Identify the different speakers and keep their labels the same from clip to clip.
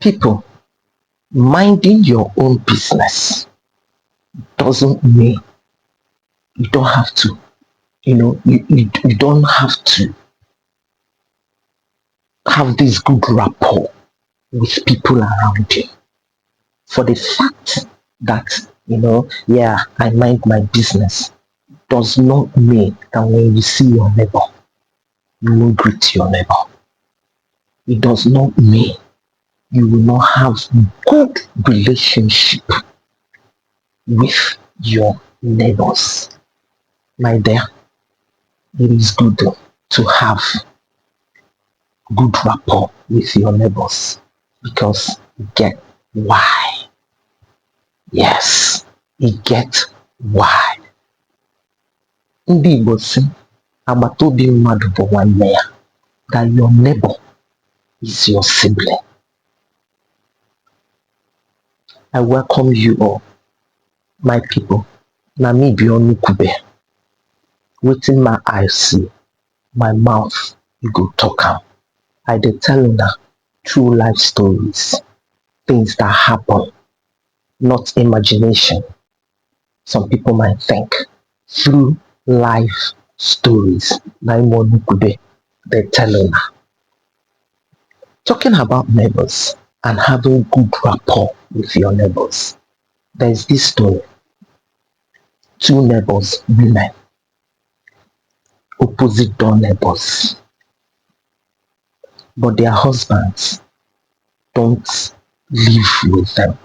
Speaker 1: People, minding your own business doesn't mean you don't have to, you don't have to have this good rapport with people around you. For the fact that, I mind my business does not mean that when you see your neighbor, you will greet your neighbor. It does not mean you will not have good relationship with your neighbors. My dear, it is good to have good rapport with your neighbors because get why. Yes, you get why. Ndị Igbo si, agbata obi mmadụ bụ nwanne ya, that your neighbor is your sibling. I welcome you all, my people. Na me be Onukube. Wetin my eyes see, my mouth, you go talk am. I dey tell una true life stories, things that happen, not imagination. Some people might think through life stories. Na im Onukube dey tell una. Talking about neighbors and having good rapport with your neighbors. There's this story. Two neighbors, women, opposite door neighbors, but their husbands don't live with them,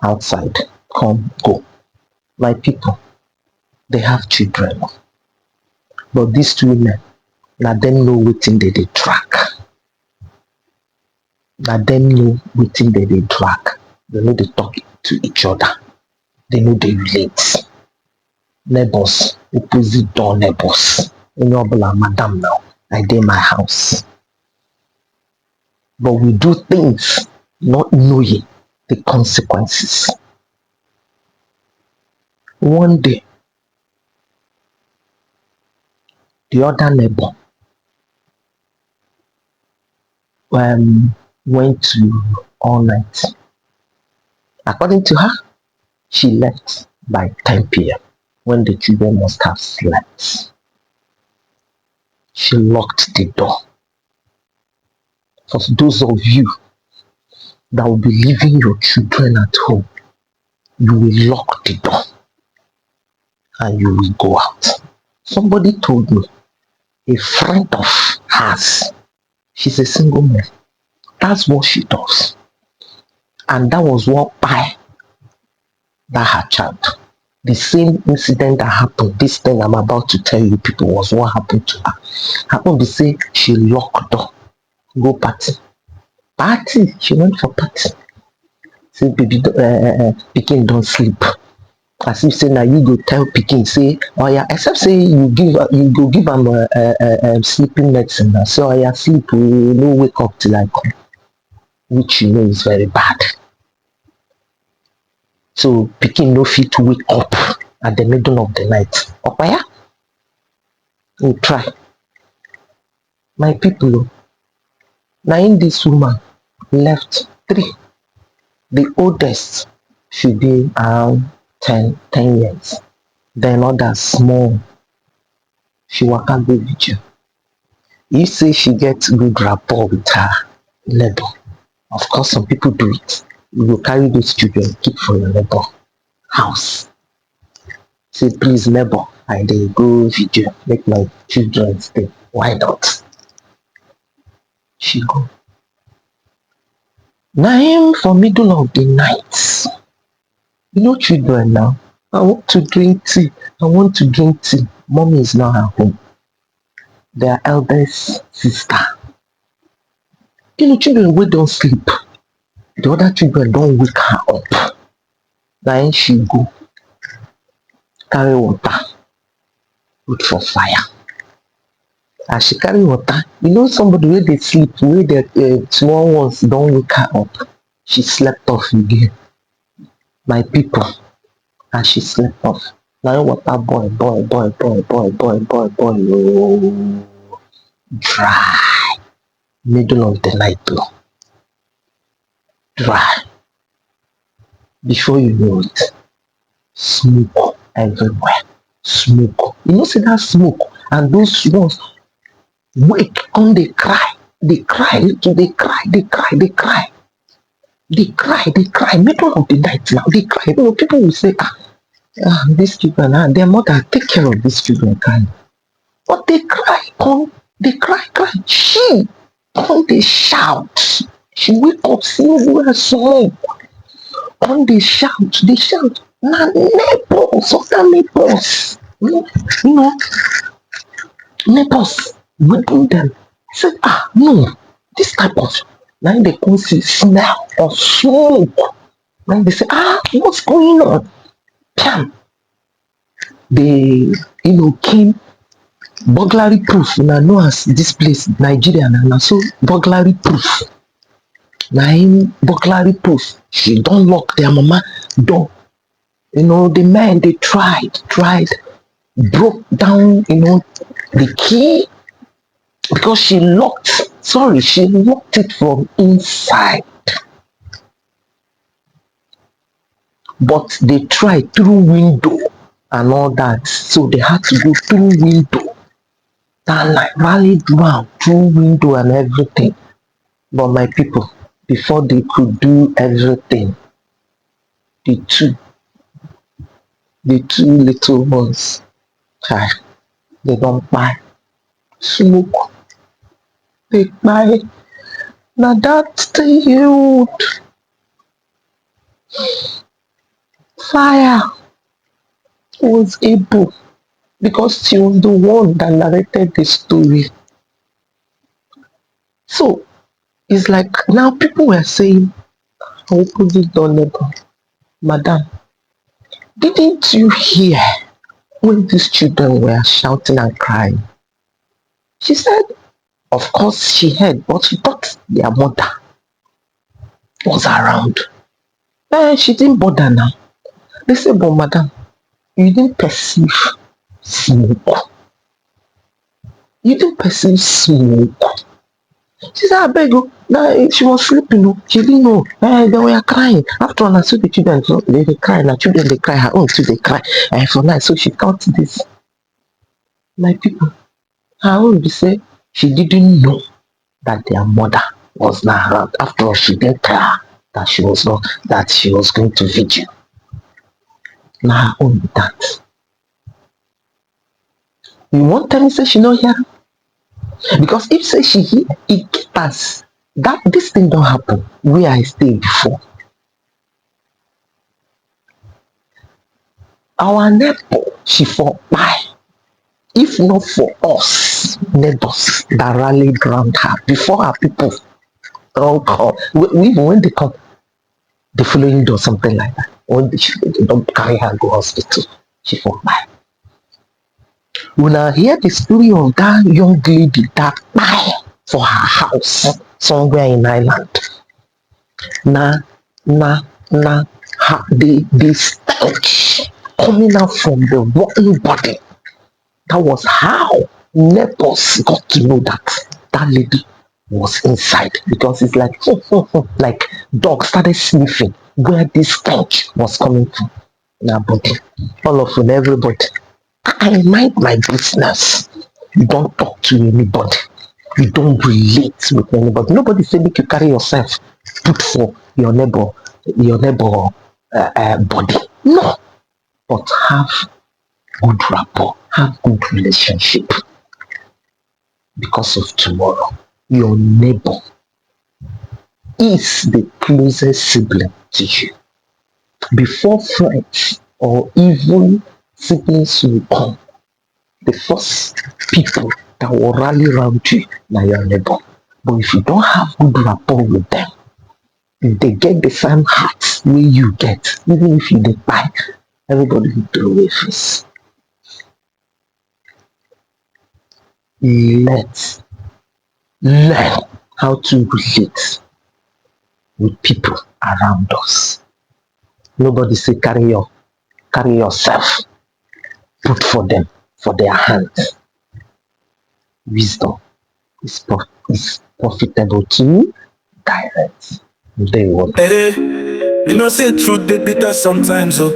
Speaker 1: outside, come, go. My people, they have children, but these two women, na them know wetin they dey track. Na them know wetin they dey track. They know they talk to each other. They know they relate. Neighbors, opposite door neighbors. Madam now, I dey my house. But we do things not knowing the consequences. One day, the other neighbor went to all night. According to her, she left by 10 p.m. when the children must have slept. She locked the door. For those of you that will be leaving your children at home, you will lock the door and you will go out. Somebody told me, a friend of hers, she's a single mom. That's what she does. And that was what by that her child. The same incident that happened, this thing I'm about to tell you people, was what happened to her. Happened to say she locked door, go party. Party, she went for party. Say baby, pikin don't sleep. As if say now you go tell pikin say, oh yeah, except say you go give am sleeping medicine now. So oh yeah, sleep, no wake up till I come, which you know is very bad. So pikin no fit to wake up at the middle of the night. Opaya, you try. My people, now in this woman left 3. The oldest should be around 10 years. Then others small. She waka go vigil. You say she gets good rapport with her neighbor. Of course, some people do it. You will carry those children, keep for your neighbor house. Say, please, neighbor, I dey go vigil, make my children stay. Why not? She go. Now, for middle of the night, children now, I want to drink tea. Mommy is not at home. Their eldest sister. Children wey don't sleep. The other children don't wake her up. Now she go carry water, put for fire. As she carry water, somebody wey dey sleep, wey the small ones don't wake her up. She slept off again. My people, and she slept off. Now water boil, oh, dry. Middle of the night though. dry. Before you know it, smoke everywhere. Smoke. You know, see that smoke and those ones wake on they cry. They cry, they cry, they cry, they cry. They cry, they cry, middle of the night now. They cry. You know, people will say, these children, their mother take care of these children, kind. But they cry, they cry, cry. She, they shout. She wake up, see everywhere smoke. They shout. Now neighbors, other neighbors, you know, neighbors waiting them. Said, no, this type of, now they come see smell of smoke. Now they say, what's going on? Bam. They, came burglary proof. Now know as this place, Nigeria, now so burglary proof. Now in burglary proof. She don't lock their mama door. The men they tried, broke down, the key because she locked it from inside. But they tried through window and all that. So they had to go through window. That like rallied round through window and everything. But my people, before they could do everything, the two little ones, they don't buy smoke. They buy. Now that's the youth. Fire was able, because she was the one that narrated the story. So it's like now people were saying, opposite door neighbor, madam, didn't you hear when these children were shouting and crying? She said, of course she heard, but she thought their mother was around. She didn't bother now. They said, but madam, you didn't perceive smoke. You didn't perceive smoke. She said, I beg you. Now she was sleeping. She didn't know. They were crying. After all, I saw the children. So they cry. Now children they cry. Her own too they cry. For night, so she got this. My people, her own be say she didn't know that their mother was not around. After all, she didn't tell her that she was not, that she was going to vigil. Now her own be that. You want tell me say she not here? Because if say she hear, it get us that this thing don't happen where I stay before. Our neighbor, she for buy. If not for us neighbors that rallied around her before her people all come, even when they come the following day or something like that, when they don't carry her go hospital, she for buy. When I hear the story of that young lady that buy for her house somewhere in Ireland, na the stench coming out from the rotten body. That was how neighbors got to know that lady was inside, because it's like dog started sniffing where this stench was coming from. Now, but all of them, everybody, I mind my business. You don't talk to anybody. You don't relate with anybody. Nobody say make you carry yourself put for your neighbor body. No, but have good rapport, have good relationship, because of tomorrow. Your neighbor is the closest sibling to you. Before friends or even siblings will come, the first people that will rally around you now your neighbor. But if you don't have good rapport with them, if they get the same heart way you get, even if you dey buy, everybody will throw away face. Let's learn how to relate with people around us. Nobody say carry yourself, put for them for their hands. Wisdom is profitable to direct. They will.
Speaker 2: Hey, you know, say truth they bitter sometimes, oh.